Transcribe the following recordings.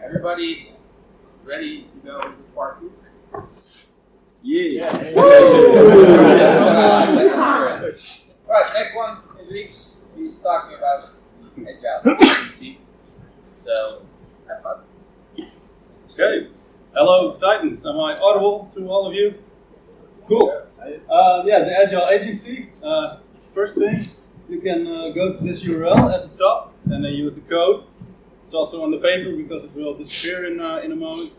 Everybody ready to go to part 2? Yeah. Alright, next one is Rieks. He's talking about Agile. So, have fun. Okay. Hello, Titans. Am I audible to all of you? Cool. The Agile agency. First thing, you can go to this URL at the top and then use the code. It's also on the paper because it will disappear in a moment.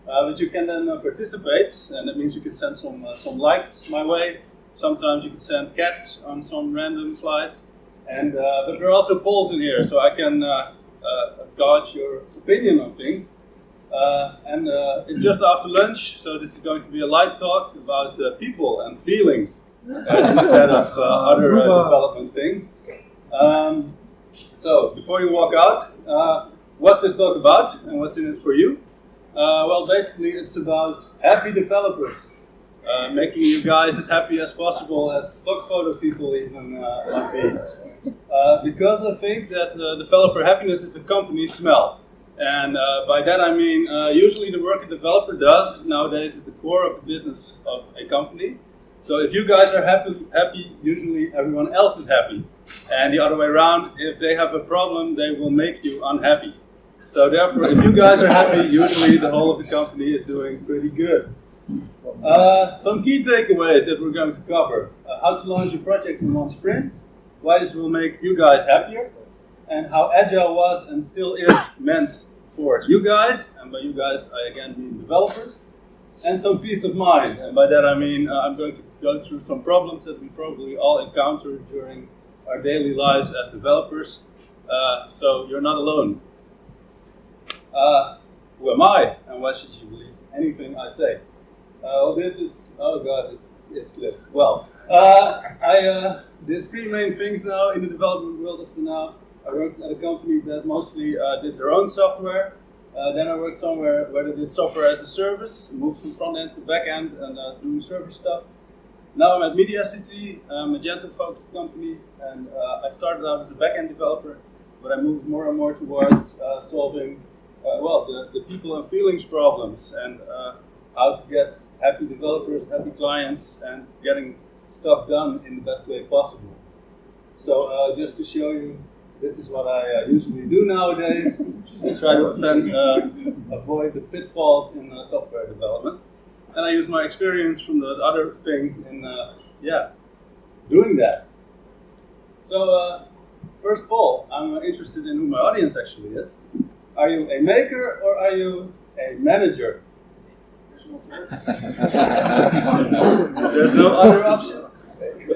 But you can then participate, and that means you can send some likes my way. Sometimes you can send cats on some random slides. And but there are also polls in here, so I can gauge your opinion on things. It's just after lunch, so this is going to be a light talk about people and feelings instead of other development things. So before you walk out, what's this talk about and what's in it for you? Well, basically it's about happy developers, making you guys as happy as possible, as stock photo people even might be. Because I think that developer happiness is a company smell. And by that I mean, usually the work a developer does nowadays is the core of the business of a company. So if you guys are happy, usually everyone else is happy. And the other way around, if they have a problem, they will make you unhappy. So therefore, if you guys are happy, usually the whole of the company is doing pretty good. Some key takeaways that we're going to cover. How to launch a project in one sprint, why this will make you guys happier, and how Agile was and still is meant for you guys, and by you guys I again mean developers, and some peace of mind. And by that I mean I'm going to go through some problems that we probably all encounter during our daily lives as developers, so you're not alone. Who am I, and why should you believe anything I say? This is, oh god, it's flipped. Well, I did 3 main things now in the development world up to now. I worked at a company that mostly did their own software. Then I worked somewhere where they did software as a service, moved from front end to back end and doing server stuff. Now I'm at Media City, a Magento focused company, and I started out as a back end developer, but I moved more and more towards solving the people and feelings problems and how to get happy developers, happy clients, and getting stuff done in the best way possible. So just to show you, this is what I usually do nowadays. I try to avoid the pitfalls in software development. And I use my experience from those other things in doing that. So first poll, I'm interested in who my audience actually is. Are you a maker or are you a manager? There's no other option.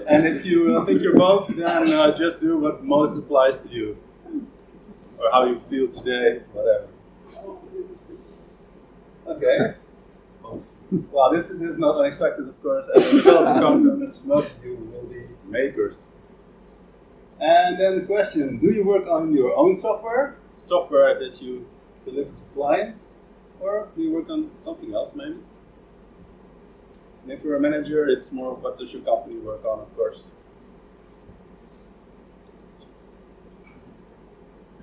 And if you think you're both, then just do what most applies to you. Or how you feel today, whatever. Okay. Well, this is not unexpected, of course. As a development conference, most of you will be makers. And then the question, do you work on your own software? Software that you deliver to clients? Or do you work on something else, maybe? And if you're a manager, it's more what does your company work on, of course.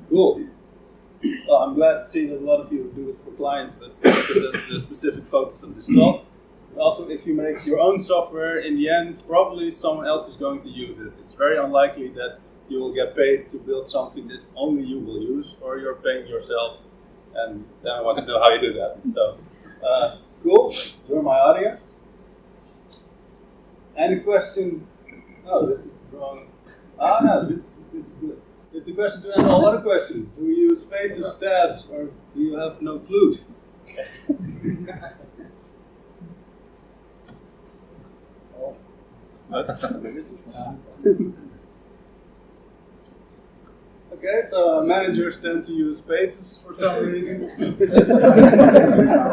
Cool. Well, I'm glad to see that a lot of you do it for clients, but because that's the specific focus of this talk. Also, if you make your own software, in the end, probably someone else is going to use it. It's very unlikely that you will get paid to build something that only you will use, or you're paying yourself, and then I want to know how you do that. So, cool. You're my audience. And the question, this is wrong. No, this is good. It's the question to end all other questions. Do you use spaces, tabs, or do you have no clues? Okay, so managers tend to use spaces for some reason.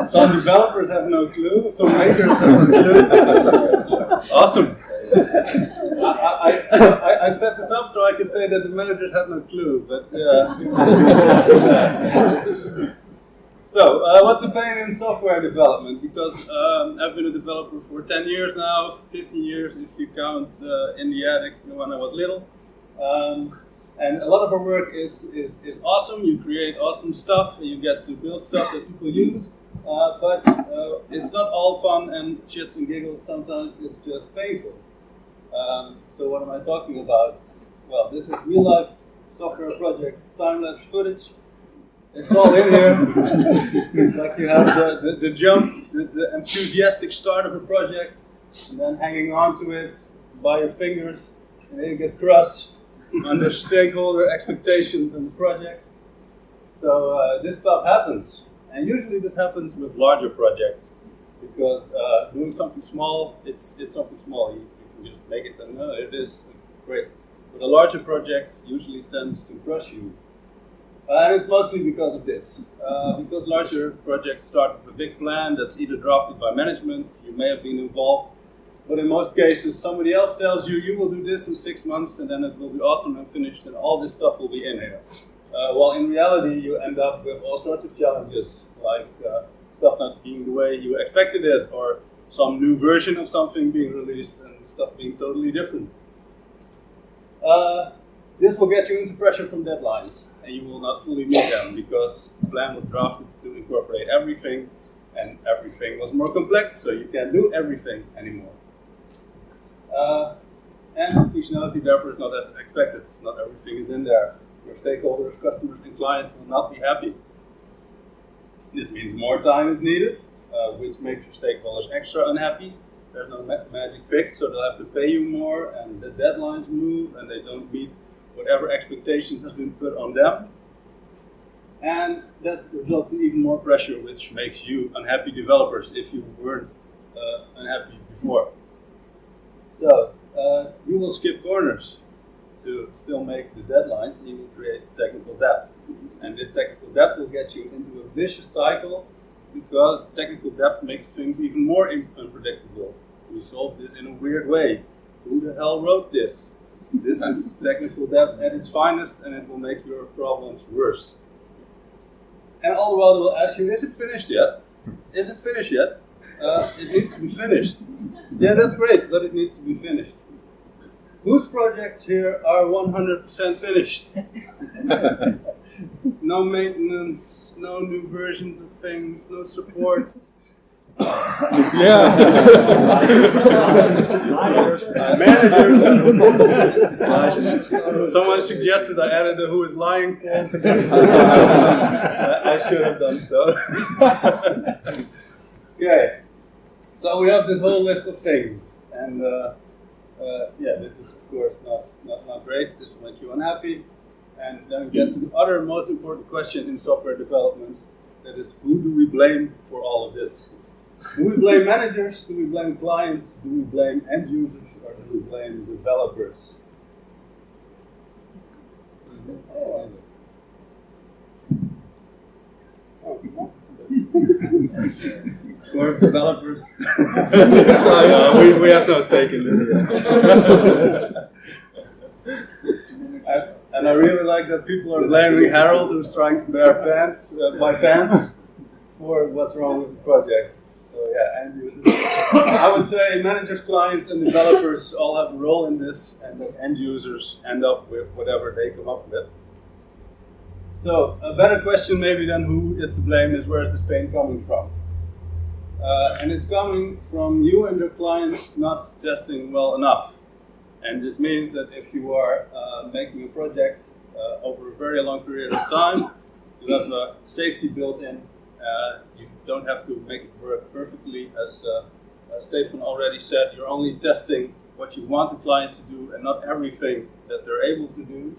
Some developers have no clue. Some makers have no clue. Awesome. I set this up so I could say that the managers have no clue, but So, what's the pain in software development? Because I've been a developer for 10 years now, 15 years if you count in the attic when I was little. And a lot of our work is awesome. You create awesome stuff, and you get to build stuff that people use. But it's not all fun and shits and giggles. Sometimes it's just painful. So what am I talking about? Well, this is real-life software project time-lapse footage. It's all in here. Like you have the jump, the enthusiastic start of a project, and then hanging on to it by your fingers, and then you get crushed under stakeholder expectations in the project. So this stuff happens. And usually this happens with larger projects, because doing something small, it's something small. You can just make it, and it is great. But a larger project usually tends to crush you. And it's mostly because of this. Because larger projects start with a big plan that's either drafted by management, you may have been involved, but in most cases somebody else tells you, you will do this in 6 months and then it will be awesome and finished and all this stuff will be in here. While in reality you end up with all sorts of challenges, like stuff not being the way you expected it, or some new version of something being released and stuff being totally different. This will get you into pressure from deadlines, and you will not fully meet them because the plan was drafted to incorporate everything, and everything was more complex, so you can't do everything anymore. And functionality therefore is not as expected. Not everything is in there. Your stakeholders, customers, and clients will not be happy. This means more time is needed, which makes your stakeholders extra unhappy. There's no magic fix, so they'll have to pay you more, and the deadlines move, and they don't meet whatever expectations has been put on them. And that results in even more pressure, which makes you unhappy developers if you weren't unhappy before. So you will skip corners to still make the deadlines, and you will create technical debt. And this technical debt will get you into a vicious cycle, because technical debt makes things even more unpredictable. We solve this in a weird way. Who the hell wrote this? This is technical debt at its finest, and it will make your problems worse. And all the while they will ask you, is it finished yet? Is it finished yet? It needs to be finished. Yeah, that's great, but it needs to be finished. Whose projects here are 100% finished? No maintenance, no new versions of things, no support. Yeah. Managers. Someone suggested I added a who is lying poll to this. I should have done so. Okay. So we have this whole list of things, and yeah, this is of course not great. This will make you unhappy. And then we get to the other most important question in software development. That is, who do we blame for all of this? Do we blame managers? Do we blame clients? Do we blame end users? Or do we blame developers? Or developers? We have no stake in this. And I really like that people are blaming Harold, who's trying to buy pants, for what's wrong with the project. So yeah, end users. I would say managers, clients, and developers all have a role in this, and the end users end up with whatever they come up with. So a better question maybe than who is to blame is, where is this pain coming from? And it's coming from you and your clients not testing well enough. And this means that if you are making a project over a very long period of time, you have a safety built in. You don't have to make it work perfectly, as Stefan already said. You're only testing what you want the client to do and not everything that they're able to do.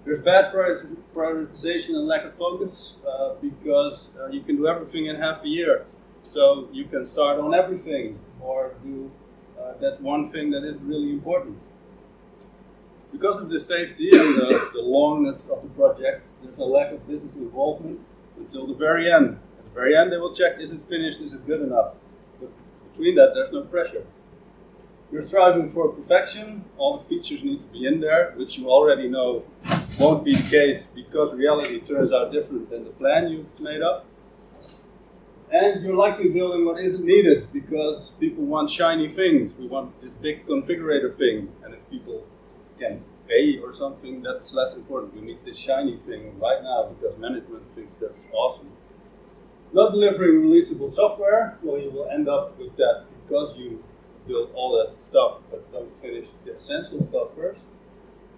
There's bad prioritization and lack of focus, because you can do everything in half a year. So you can start on everything, or do that one thing that is really important. Because of the safety and the longness of the project, there's a lack of business involvement until the very end. At the very end they will check, is it finished, is it good enough? But between that there's no pressure. You're striving for perfection, all the features need to be in there, which you already know won't be the case because reality turns out different than the plan you've made up. And you're likely building what isn't needed because people want shiny things. We want this big configurator thing, and if people can A or something, that's less important. We need this shiny thing right now because management thinks that's awesome. Not delivering releasable software, well, you will end up with that because you build all that stuff but don't finish the essential stuff first.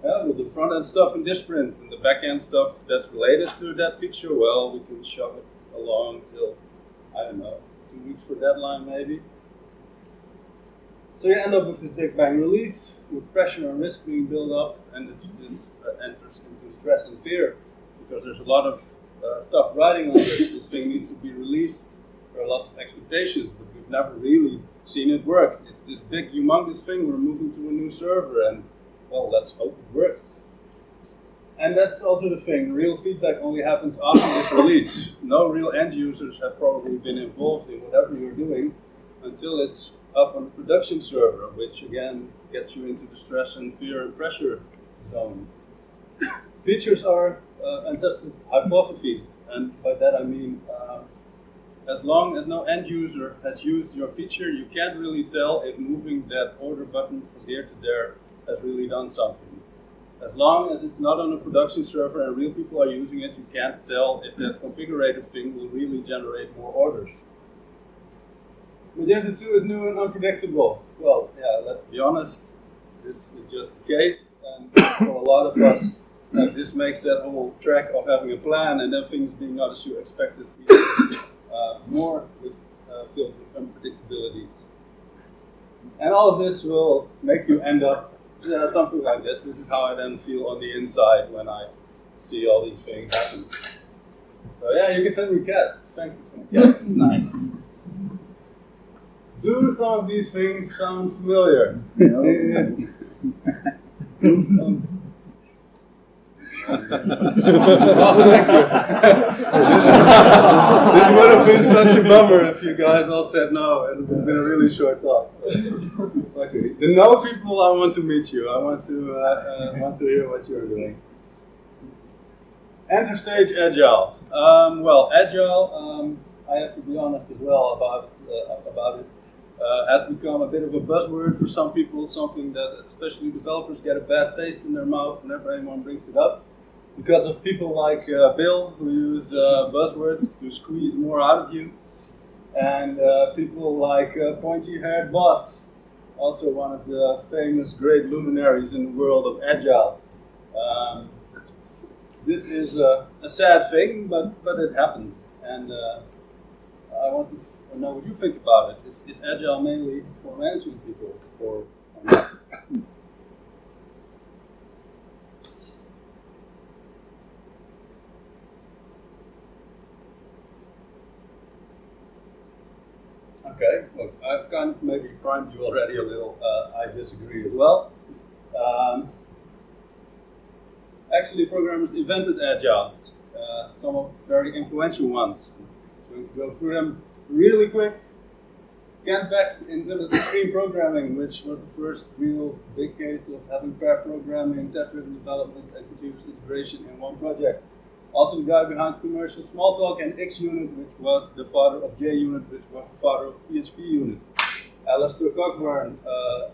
We'll do front-end stuff in this sprint, and the back-end stuff that's related to that feature, well, we can shove it along till, I don't know, 2 weeks for deadline maybe. So you end up with this big bang release, with pressure and risk being built up, and this enters into stress and fear, because there's a lot of stuff riding on this. This thing needs to be released. There are lots of expectations, but we've never really seen it work. It's this big, humongous thing. We're moving to a new server, and well, let's hope it works. And that's also the thing. Real feedback only happens after this release. No real end users have probably been involved in whatever you're doing until it's up on the production server, which again gets you into the stress and fear and pressure zone. Features are untested hypotheses, and by that I mean as long as no end user has used your feature, you can't really tell if moving that order button from here to there has really done something. As long as it's not on a production server and real people are using it, you can't tell if that configurator thing will really generate more orders. Magenta 2 is new and unpredictable. Well, yeah, let's be honest, this is just the case, and for a lot of us, this makes that whole track of having a plan and then things being not as you expected more filled with unpredictabilities. And all of this will make you end up something like this. This is how I then feel on the inside when I see all these things happen. So yeah, you can send me cats. Thank you. Yes, nice. Do some of these things sound familiar? You know? This would have been such a bummer if you guys all said no. It would have been a really short talk. So. Okay. The no people, I want to meet you. I want to hear what you're doing. Enter stage Agile. Well, Agile, I have to be honest as well about it. Has become a bit of a buzzword for some people, something that especially developers get a bad taste in their mouth whenever anyone brings it up, because of people like Bill, who use buzzwords to squeeze more out of you, and people like pointy-haired boss, also one of the famous great luminaries in the world of Agile. This is a sad thing, but it happens, and I want to know what you think about it. Is Agile mainly for management people, or not? Okay, look, I've kind of maybe primed you already a little. I disagree as well. Actually, programmers invented Agile, some of very influential ones. I'm going to go through them really quick. Kent Beck invented extreme programming, which was the first real big case of having pair programming, test-driven development, and continuous integration in one project. Also the guy behind commercial Smalltalk and XUnit, which was the father of JUnit, which was the father of PHPUnit. Alistair Cockburn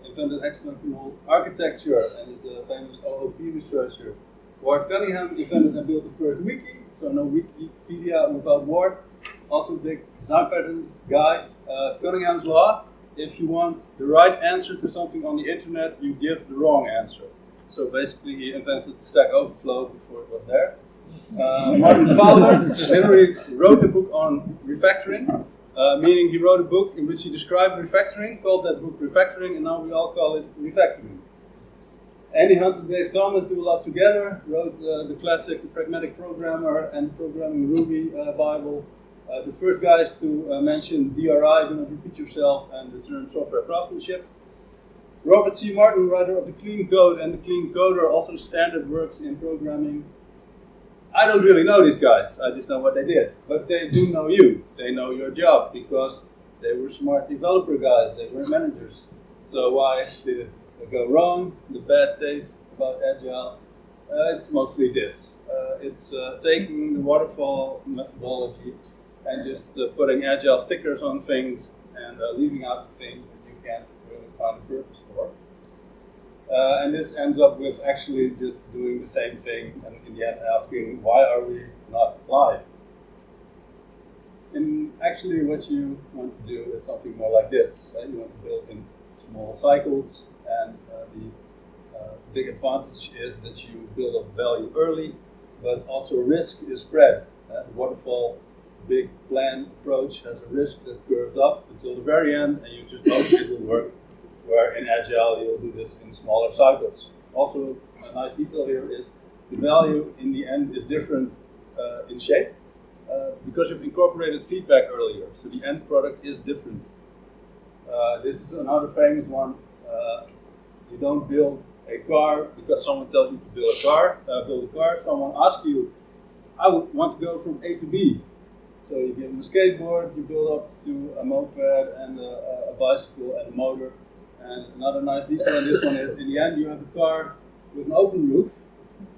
invented hexagonal architecture and is a famous OOP researcher. Ward Cunningham invented and built the first wiki, so no Wikipedia without Ward. Also big design patterns guy. Cunningham's law: if you want the right answer to something on the internet, you give the wrong answer. So basically he invented Stack Overflow before it was there. Martin Fowler literally wrote a book on refactoring, meaning he wrote a book in which he described refactoring, called that book Refactoring, and now we all call it refactoring. Andy Hunt and Dave Thomas do a lot together, wrote the classic The Pragmatic Programmer and Programming Ruby Bible. The first guys to mention DRI, do not repeat yourself, and the term software craftsmanship. Robert C. Martin, writer of the Clean Code and the Clean Coder, also standard works in programming. I don't really know these guys, I just know what they did. But they do know you, they know your job, because they were smart developer guys, they were managers. So why did it go wrong? The bad taste about Agile? It's mostly this. It's taking the waterfall methodology and just putting Agile stickers on things and leaving out the things that you can't really find a purpose for. And this ends up with actually just doing the same thing and in the end asking, why are we not live? And actually what you want to do is something more like this. Right? You want to build in small cycles, and the big advantage is that you build up value early, but also risk is spread. The waterfall big plan approach has a risk that curves up until the very end, and you just hope it will work. Where in Agile you'll do this in smaller cycles. Also, a nice detail here is the value in the end is different in shape because you've incorporated feedback earlier, so the end product is different. This is another famous one. You don't build a car because someone tells you to build a car. Someone asks you, I want to go from A to B. So you give them a skateboard, you build up to a moped and a bicycle and a motor. And another nice detail in this one is, in the end, you have a car with an open roof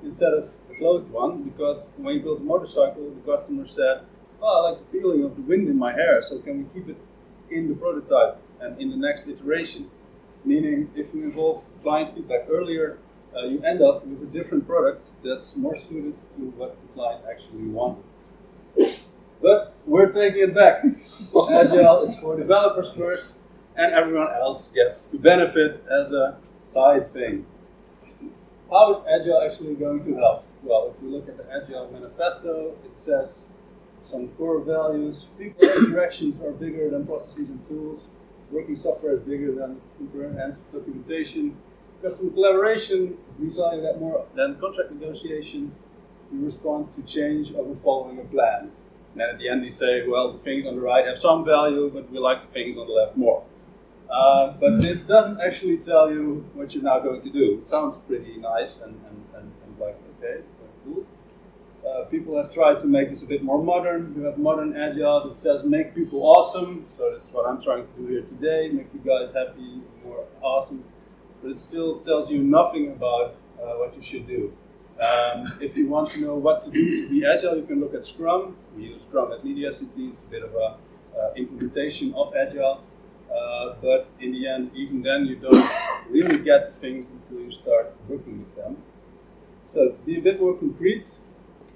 instead of a closed one, because when you built a motorcycle, the customer said, oh, I like the feeling of the wind in my hair, so can we keep it in the prototype and in the next iteration? Meaning, if you involve client feedback earlier, you end up with a different product that's more suited to what the client actually wanted. But we're taking it back. Agile is for developers first, and everyone else gets to benefit as a side thing. How is Agile actually going to help? Well, if we look at the Agile manifesto, it says some core values. People interactions are bigger than processes and tools. Working software is bigger than comprehensive documentation. Customer collaboration, we value that more than contract negotiation. We respond to change over following a plan. And then at the end they say, well, the things on the right have some value, but we like the things on the left more. But this doesn't actually tell you what you're now going to do. It sounds pretty nice and like, okay, cool. People have tried to make this a bit more modern. You have modern Agile that says make people awesome. So that's what I'm trying to do here today, make you guys happy, more awesome. But it still tells you nothing about what you should do. If you want to know what to do to be Agile, you can look at Scrum. We use Scrum at MediaCity. It's a bit of a implementation of Agile. But in the end, even then, you don't really get the things until you start working with them. So to be a bit more concrete,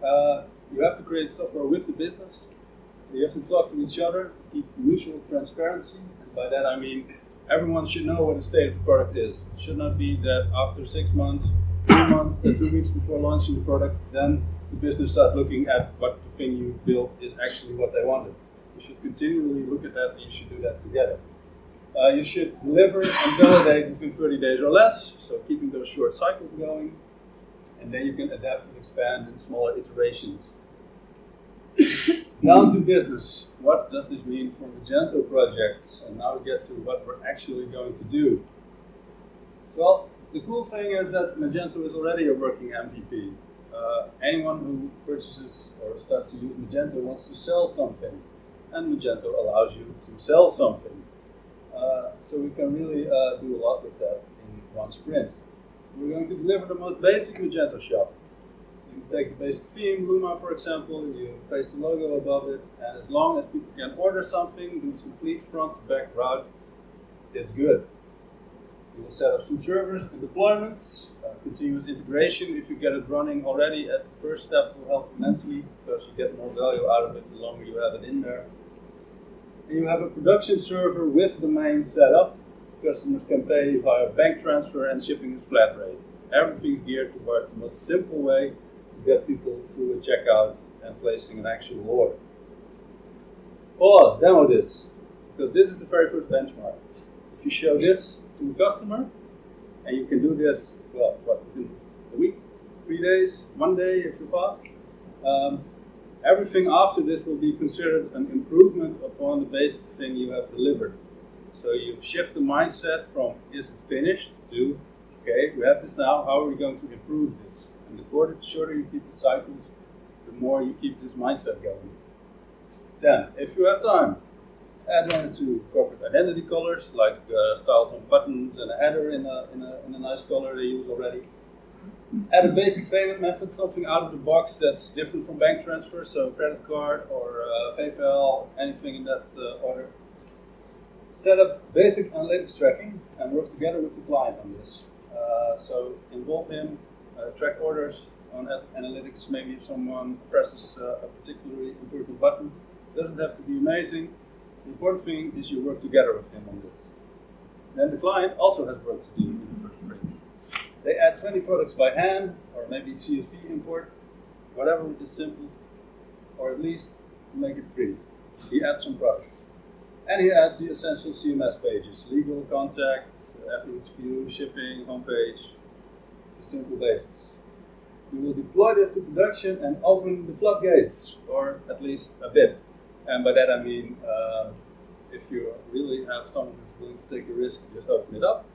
you have to create software with the business. You have to talk to each other, keep mutual transparency. And by that I mean everyone should know what the state of the product is. It should not be that after 6 months, 3 months, 2 weeks before launching the product, then the business starts looking at what the thing you built is actually what they wanted. You should continually look at that, and you should do that together. You should deliver and validate within 30 days or less, so keeping those short cycles going, and then you can adapt and expand in smaller iterations. Down to business. What does this mean for Magento projects? And now we get to what we're actually going to do. Well, the cool thing is that Magento is already a working MVP. Anyone who purchases or starts to use Magento wants to sell something, and Magento allows you to sell something. So we can really do a lot with that in one sprint. We're going to deliver the most basic Magento shop. You take the basic theme, Luma for example, you paste the logo above it, and as long as people can order something, do complete front-to-back route, it's good. You will set up some servers and deployments, continuous integration. If you get it running already at the first step will help immensely because you get more value out of it the longer you have it in there. And you have a production server with domain set up. Customers can pay via bank transfer and shipping is flat rate. Everything's geared towards the most simple way to get people through a checkout and placing an actual order. Pause, demo this, because this is the very first benchmark. If you show this to a customer, and you can do this, well, within a week, 3 days, 1 day if you're fast, everything after this will be considered an improvement upon the basic thing you have delivered. So you shift the mindset from is it finished to, okay, we have this now, how are we going to improve this? And the shorter you keep the cycles, the more you keep this mindset going. Then, if you have time, add one or two corporate identity colors, like styles on buttons and a header in a nice color they use already. Add a basic payment method, something out of the box that's different from bank transfer, so credit card or PayPal, anything in that order. Set up basic analytics tracking and work together with the client on this. So involve him, track orders on analytics. Maybe if someone presses a particularly important button, doesn't have to be amazing. The important thing is you work together with him on this. Then the client also has work to do in the first sprint. They add 20 products by hand, or maybe CSV import, whatever is simple, or at least make it free. He adds some products. And he adds the essential CMS pages, legal, contacts, FAQ, shipping, homepage, the simple basics. We will deploy this to production and open the floodgates, or at least a bit. And by that I mean, if you really have someone who's willing to take a risk, just open it up.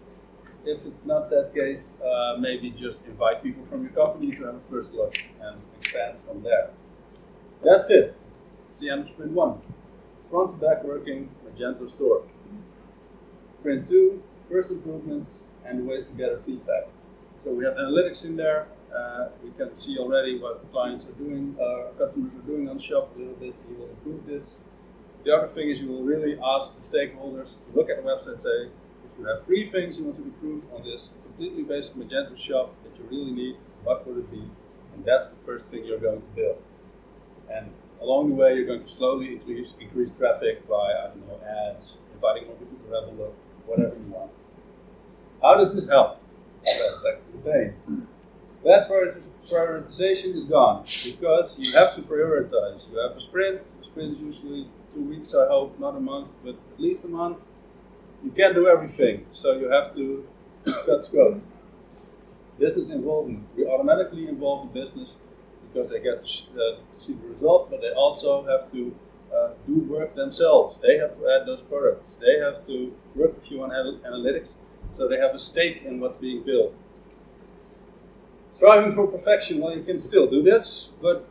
If it's not that case, maybe just invite people from your company to have a first look and expand from there. That's it. It's the end of sprint 1. Front to back working, Magento store. Sprint 2, first improvements and ways to gather feedback. So we have analytics in there. We can see already what the clients are doing, customers are doing on the shop a little bit. You will improve this. The other thing is you will really ask the stakeholders to look at the website and say, if you have 3 things you want to improve on this completely basic Magento shop that you really need, what would it be? And that's the first thing you're going to build. And along the way, you're going to slowly increase traffic by, I don't know, ads, inviting more people to have a look, whatever you want. How does this help? Back to the pain. That prioritization is gone because you have to prioritize. You have a sprint. The sprint is usually 2 weeks, I hope, not a month, but at least a month. You can't do everything, so you have to cut scope. Business involvement. We automatically involve the business because they get to see the result, but they also have to do work themselves. They have to add those products. They have to work with you on analytics, so they have a stake in what's being built. Striving for perfection, well, you can still do this, but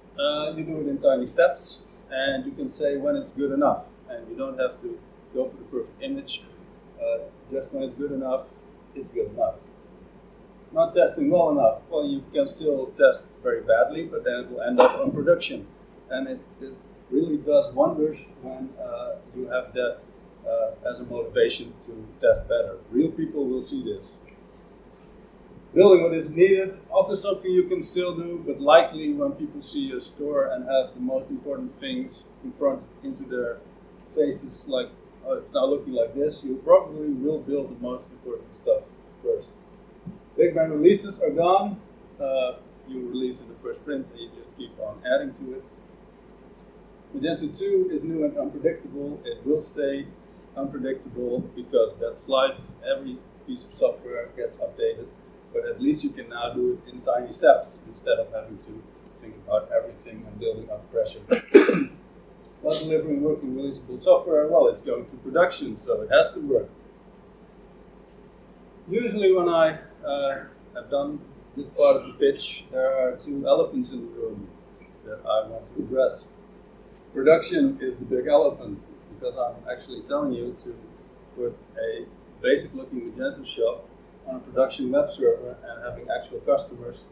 you do it in tiny steps, and you can say when it's good enough, and you don't have to go for the perfect image. Just when it's good enough, it's good enough. Not testing well enough, well, you can still test very badly, but then it will end up on production. And it really does wonders when you have that as a motivation to test better. Real people will see this. Building what is needed, also something you can still do, but likely when people see a store and have the most important things in front into their faces, like, oh, it's now looking like this, you probably will build the most important stuff first. Big bang releases are gone. You release in the first sprint and you just keep on adding to it. Magento 2 is new and unpredictable. It will stay unpredictable because that's life. Every piece of software gets updated, but at least you can now do it in tiny steps instead of having to think about everything and building up pressure. While delivering working releasable software, well, it's going to production, so it has to work. Usually when I have done this part of the pitch, there are 2 elephants in the room that I want to address. Production is the big elephant, because I'm actually telling you to put a basic looking Magento shop on a production web server and having actual customers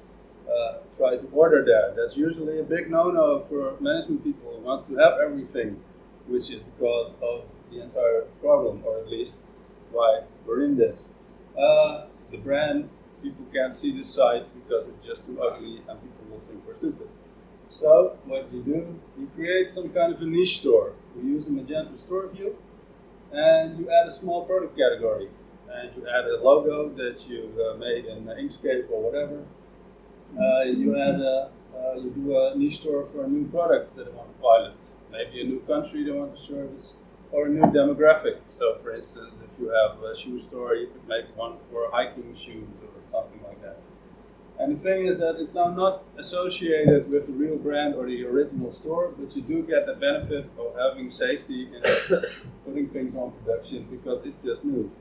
try to order there. That's usually a big no-no for management people who want to have everything, which is the cause of the entire problem, or at least why we're in this. The brand, people can't see the site because it's just too ugly and people will think we're stupid. So what do? You create some kind of a niche store. You use a Magento store view and you add a small product category. And you add a logo that you made in Inkscape or whatever. You do a niche store for a new product that they want to pilot. Maybe a new country they want to service, or a new demographic. So for instance, if you have a shoe store, you could make one for hiking shoes or something like that. And the thing is that it's now not associated with the real brand or the original store, but you do get the benefit of having safety in putting things on production because it's just new.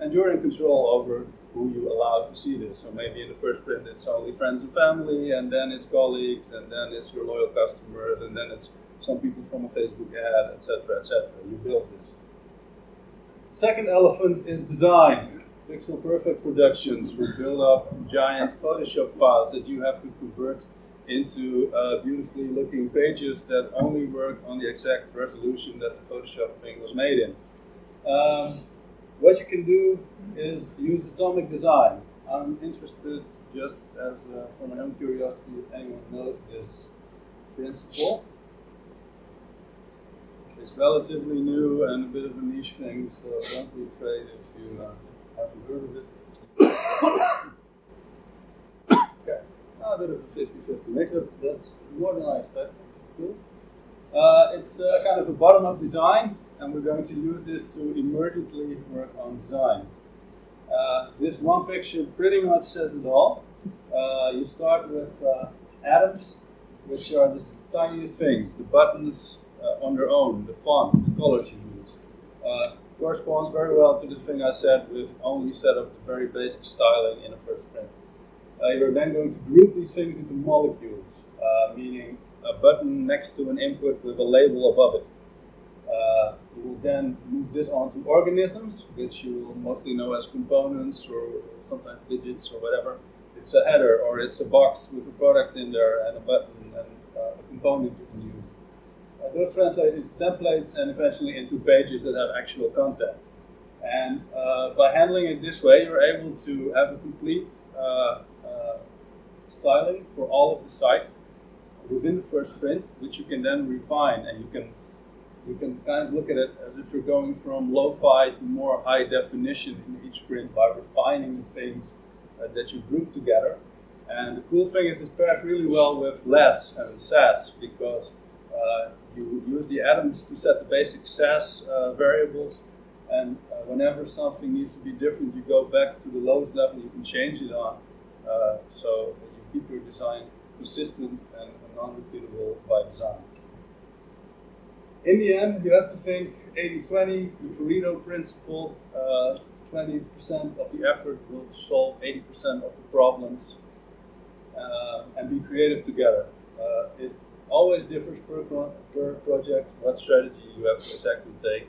And you're in control over who you allow to see this. So maybe in the first sprint it's only friends and family, and then it's colleagues, and then it's your loyal customers, and then it's some people from a Facebook ad, etc., etc. You build this. Second elephant is design. Pixel perfect productions will build up giant Photoshop files that you have to convert into beautifully looking pages that only work on the exact resolution that the Photoshop thing was made in. What you can do is use atomic design. I'm interested, just as for my own curiosity, if anyone knows this principle. It's relatively new and a bit of a niche thing, so don't be afraid if you haven't heard of it. Okay, a bit of a 50-50 mix. That's more than I expected. Cool. It's kind of a bottom-up design, and we're going to use this to emergently work on design. This one picture pretty much says it all. You start with atoms, which are the tiniest things, the buttons on their own, the font, the colors you use. Corresponds very well to the thing I said with only set up the very basic styling in a first print. You're then going to group these things into molecules, meaning a button next to an input with a label above it. You will then move this on to organisms, which you will mostly know as components or sometimes digits or whatever. It's a header or it's a box with a product in there and a button and a component you can use. Those translate into templates and eventually into pages that have actual content. And by handling it this way, you're able to have a complete styling for all of the site within the first print, which you can then refine, and you can kind of look at it as if you're going from lo-fi to more high definition in each print by refining the things that you group together. And the cool thing is this pairs really well with less and SAS, because you use the atoms to set the basic SAS variables, and whenever something needs to be different, you go back to the lowest level you can change it on, so that you keep your design consistent and non-repeatable by design. In the end, you have to think 80-20, the Pareto principle. 20% of the effort will solve 80% of the problems, and be creative together. It always differs per project what strategy you have to exactly take,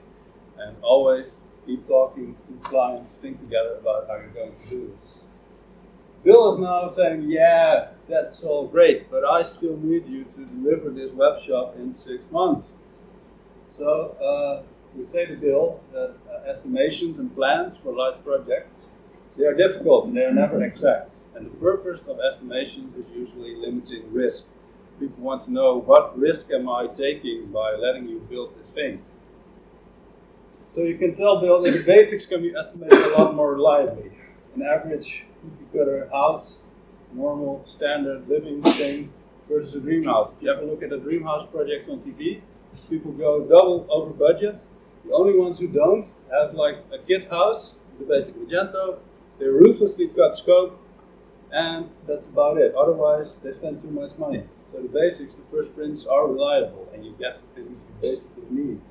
and always keep talking to clients, think together about how you're going to do this. Bill is now saying, yeah, that's all great, but I still need you to deliver this web shop in 6 months. So we say to Bill that estimations and plans for large projects, they are difficult and they are never exact. And the purpose of estimations is usually limiting risk. People want to know, what risk am I taking by letting you build this thing? So you can tell Bill that the basics can be estimated a lot more reliably. An average cookie-cutter house, normal, standard living thing versus a dream house. If you ever look at the dream house projects on TV, people go double over budget. The only ones who don't have like a kit house, the basic Magento, they ruthlessly cut scope, and that's about it. Otherwise, they spend too much money. So the basics, the first prints are reliable, and you get the things you basically need.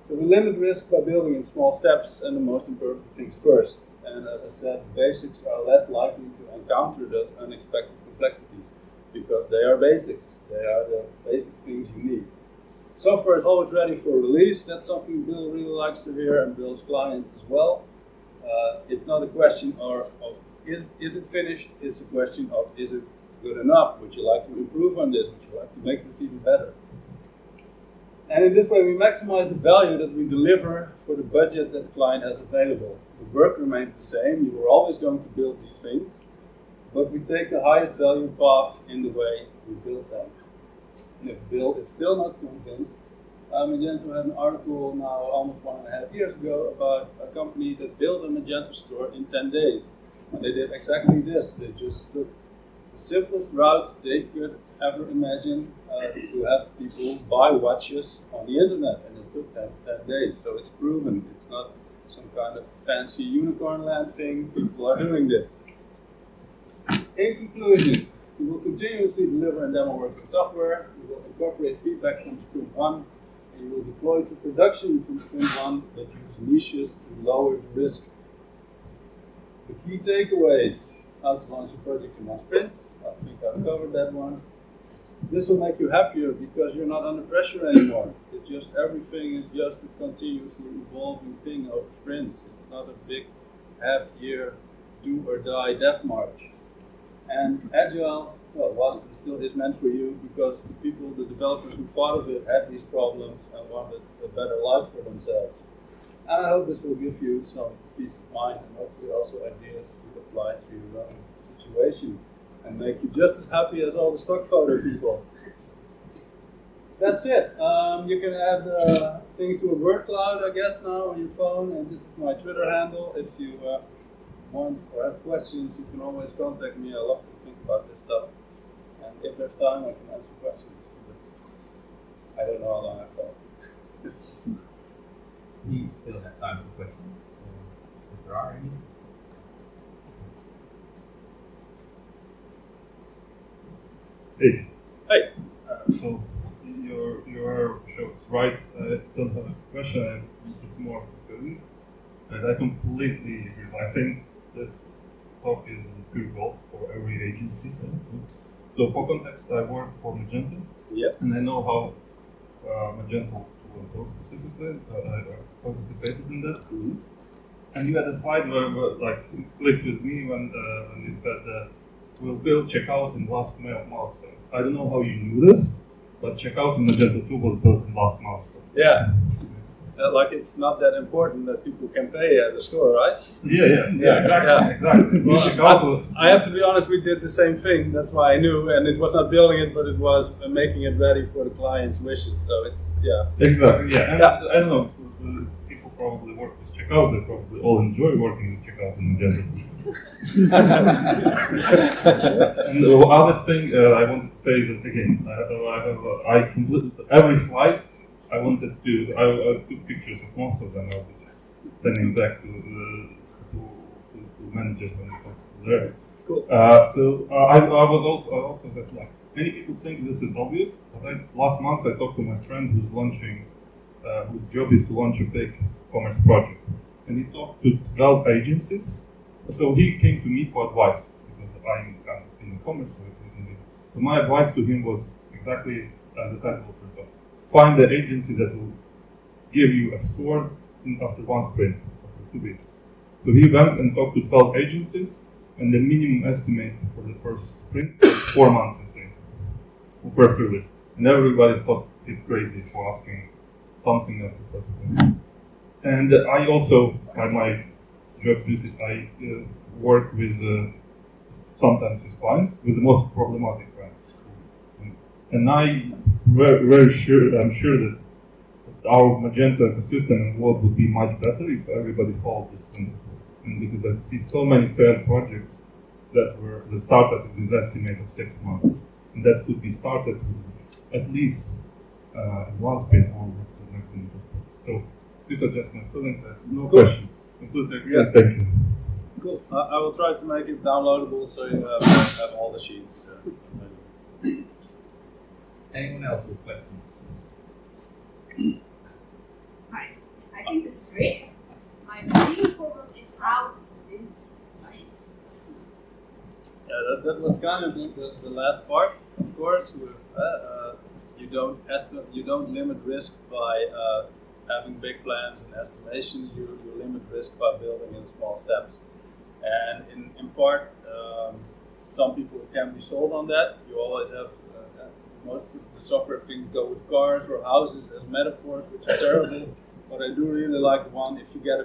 So we limit risk by building in small steps and the most important things first. And as I said, basics are less likely to encounter those unexpected complexities because they are basics. They are the basic things you need. Software is always ready for release. That's something Bill really likes to hear, and Bill's clients as well. It's not a question of is it finished? It's a question of, is it good enough? Would you like to improve on this? Would you like to make this even better? And in this way, we maximize the value that we deliver for the budget that the client has available. The work remains the same. You are always going to build these things, but we take the highest value path in the way we build them. And if Bill is still not convinced, Magento had an article now almost 1.5 years ago about a company that built a Magento store in 10 days. And they did exactly this. They just took the simplest routes they could ever imagine to have people buy watches on the internet. And it took them 10 days. So it's proven. It's not some kind of fancy unicorn land thing. People are doing this. In conclusion, we will continuously deliver and demo working software. We will incorporate feedback from Sprint 1. And you will deploy to production from Sprint 1 that use niches to lower the risk. The key takeaways: how to launch a project in one sprint. I think I've covered that one. This will make you happier because you're not under pressure anymore. It's just everything is just a continuously evolving thing over sprints. It's not a big half-year do or die death march. And Agile, well, was and still is meant for you because the people, the developers who thought of it had these problems and wanted a better life for themselves. And I hope this will give you some peace of mind and hopefully also ideas to apply to your own situation and make you just as happy as all the stock photo people. That's it. You can add things to a word cloud, I guess, now on your phone. And this is my Twitter handle. If you want or have questions, you can always contact me. I love to think about this stuff. And if there's time, I can answer questions. But I don't know how long I've talked. We still have time for questions, so if there are any. Hey. Hey. So your show's right. I don't have a question. It's more of a feeling, and I completely agree. I think this talk is critical for every agency. So for context, I work for Magento, and I know how Magento specifically. I participated in that. Mm-hmm. And you had a slide where like it clicked with me when you said we'll build checkout in last milestone. I don't know how you knew this, but checkout in Magento 2 was built in last milestone. Yeah. Like it's not that important that people can pay at the store, right? Yeah, exactly. Well, I have to be honest, we did the same thing. That's why I knew, and it was not building it, but it was making it ready for the client's wishes. So it's, Exactly, yeah. And I don't know, people probably work with checkout, they probably all enjoy working with checkout in Magento. And the other thing I want to say that again, I completed every slide. I took pictures of most of them. I'll be just sending back to managers when we come there. Cool. I also had like many people think this is obvious, but last month I talked to my friend who's launching, whose job is to launch a big commerce project, and he talked to 12 agencies. So he came to me for advice because I'm kind of in commerce. So my advice to him was exactly as the title of the talk. Find the agency that will give you a score after one sprint, after 2 weeks. So he went and talked to 12 agencies, and the minimum estimate for the first sprint was 4 months, I think, for first release. And everybody thought it's crazy for asking something at the first sprint. And I also, by my job duties, I work with sometimes with clients, with the most problematic clients. And I'm sure that our Magento ecosystem and world would be much better if everybody followed these principles. And because I see so many failed projects that started with this estimate of 6 months, and that could be started with at least one sprint or maximum. So these are just my feelings. I have no questions. Thank you. Cool. I will try to make it downloadable so you have all the sheets. Anyone else with questions? Hi, I think this is great. My main problem is how to convince clients and customers. Yeah, that was kind of the last part, of course. You don't limit risk by having big plans and estimations. You limit risk by building in small steps. And in part, some people can be sold on that. You always have most of the software things go with cars or houses as metaphors, which are terrible. But I do really like one. If you build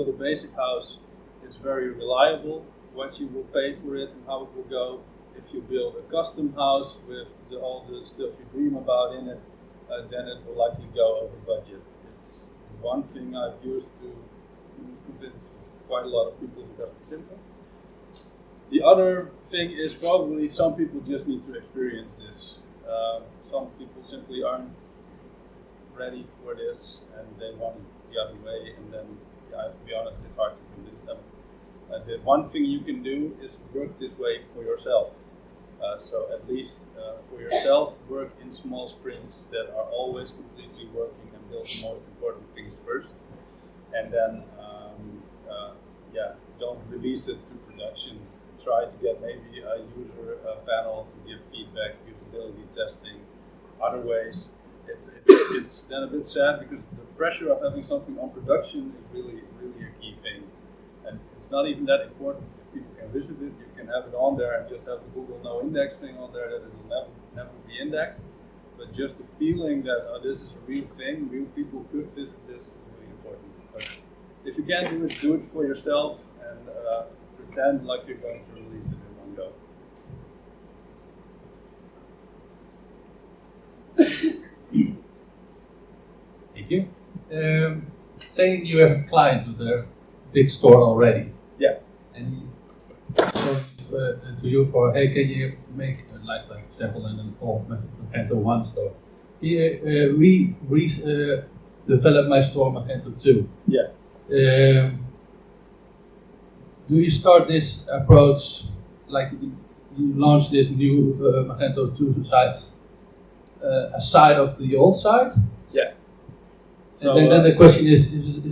a basic house, it's very reliable. What you will pay for it and how it will go. If you build a custom house with all the stuff you dream about in it, then it will likely go over budget. It's one thing I've used to convince quite a lot of people because it's simple. The other thing is probably some people just need to experience this. Some people simply aren't ready for this and they want it the other way, and then I have to be honest, it's hard to convince them. The one thing you can do is work this way for yourself. So at least for yourself, work in small sprints that are always completely working and build the most important things first. And then, don't release it to production. Try to get maybe a user panel to give feedback, usability testing, other ways. It's then a bit sad because the pressure of having something on production is really a key thing. And it's not even that important. If people can visit it, you can have it on there and just have the Google no index thing on there that it will never be indexed. But just the feeling that this is a real thing, real people could visit this is really important. if you can't do it for yourself and pretend like you're going to release it in one go. Thank you. Say you have a client with a big store already. Yeah. And he goes to you for, hey, can you make like example in an old Magento 1 store? He develop my store Magento 2. Yeah. Do you start this approach like you launch this new Magento 2 sites aside of the old site? Yeah. So, and then the question is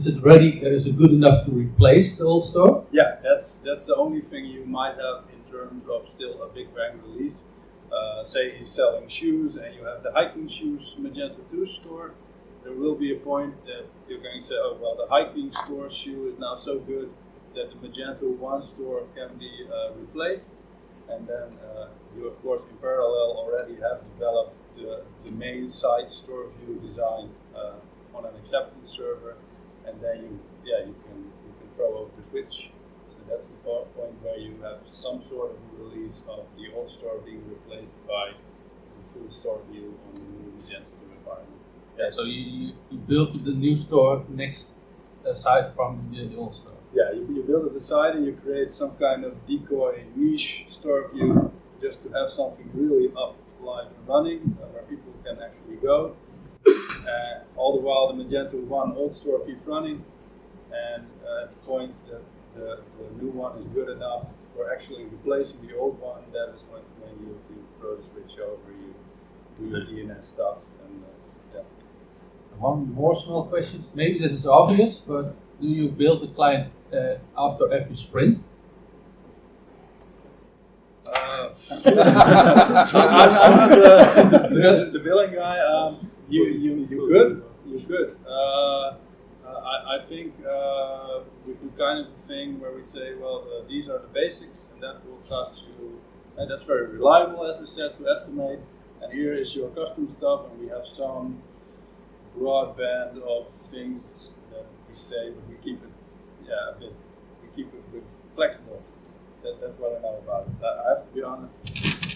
it ready? Is it good enough to replace the old store? Yeah, that's the only thing you might have in terms of still a big bang release. Say he's selling shoes and you have the hiking shoes Magento 2 store. There will be a point that you're going to say, oh well, the hiking store shoe is now so good that the Magento 1 store can be replaced. And then you of course in parallel already have developed the main site store view design on an acceptance server, and then you can throw over the switch. So that's the point where you have some sort of release of the old store being replaced by the full store view on the new Magento 2 environment. Yeah, so you built the new store next side from the old store. Yeah, you build it aside and you create some kind of decoy niche store view just to have something really up, live and running where people can actually go. All the while the Magento 1 old store keeps running, and at the point that the new one is good enough for actually replacing the old one, that is when you throw the switch over, you do your DNS stuff. And One more small question, maybe this is obvious, but do you build the client after every sprint? I'm not the billing guy. You could. I think we do kind of a thing where we say, well, these are the basics, and that will cost you, and that's very reliable, as I said, to estimate. And here is your custom stuff, and we have some broad band of things that we say, but we keep it, we keep it flexible. That's what I know about it. I have to be honest,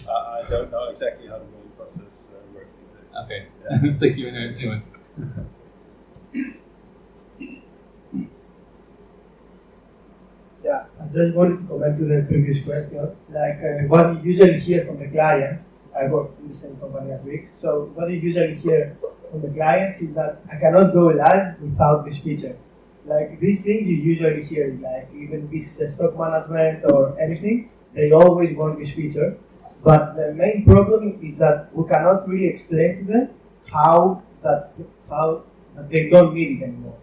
I don't know exactly how the billing process works these days. Okay, Yeah. thank you anyway. Yeah, I just wanted to comment to the previous question. Like what you usually hear from the clients, I work in the same company as Rieks, so what you usually hear from the clients is that I cannot go live without this feature. Like this thing you usually hear, like even this stock management or anything, they always want this feature. But the main problem is that we cannot really explain to them how that they don't need it anymore.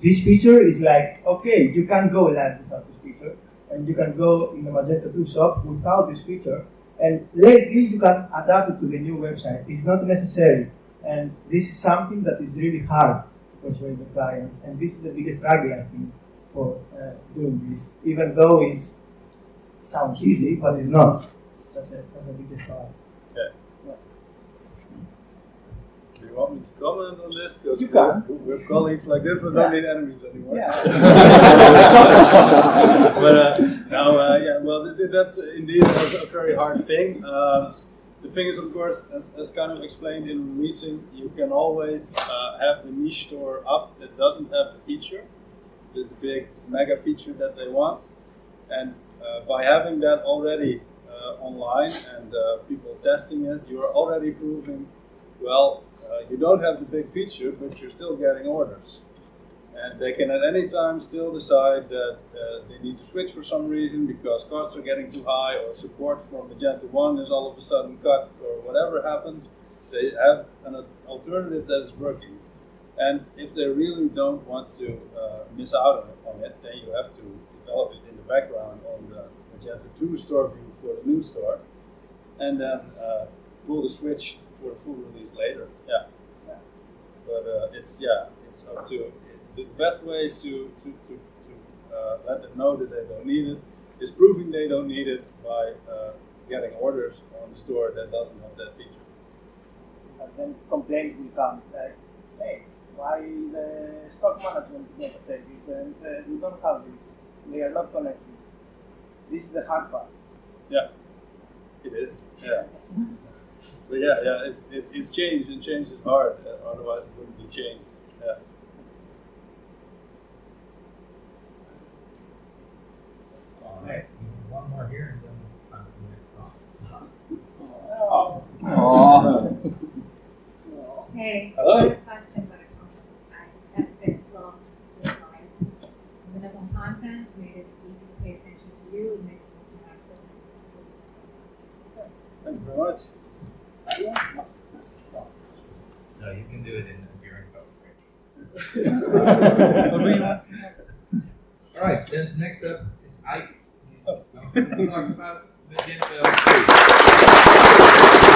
This feature is like, okay, you can go live without this feature, and you can go in the Magento 2 shop without this feature, and lately you can adapt it to the new website. It's not necessary, and this is something that is really hard to persuade the clients, and this is the biggest struggle, I think, for doing this, even though it sounds easy, but it's not. That's the biggest part. Okay. Do you want me to comment on this? Because You can. With colleagues like this, I don't need enemies anymore. Yeah. But that's indeed a very hard thing. The thing is, of course, as kind of explained in releasing, you can always have the niche store up that doesn't have the feature, the big mega feature that they want, and by having that already online and people testing it, you are already proving, well, you don't have the big feature, but you're still getting orders. And they can at any time still decide that they need to switch for some reason because costs are getting too high, or support from Magento 1 is all of a sudden cut, or whatever happens. They have an alternative that is working. And if they really don't want to miss out on it, then you have to develop it in the background on the Magento 2 store view for the new store, and then pull the switch for the full release later. Yeah. But it's up to the best way to let them know that they don't need it is proving they don't need it by getting orders on the store that doesn't have that feature. And then complaints will come like, hey, why the stock management metadata, and we don't have this. They are not connected. This is the hard part. Yeah, it is. Yeah. But yeah, it's change, and change is hard. Otherwise, it wouldn't be change. Yeah. All right, we have one more here, and then it's time for the next talk. Hey, Hello. I have a question, but I have to say from the slides. The minimum content made it easy to pay attention to you and make it more interactive. Thank you very much. No, you can do it during code. All right, then next up is Ike. He's going to talk about Magento 3.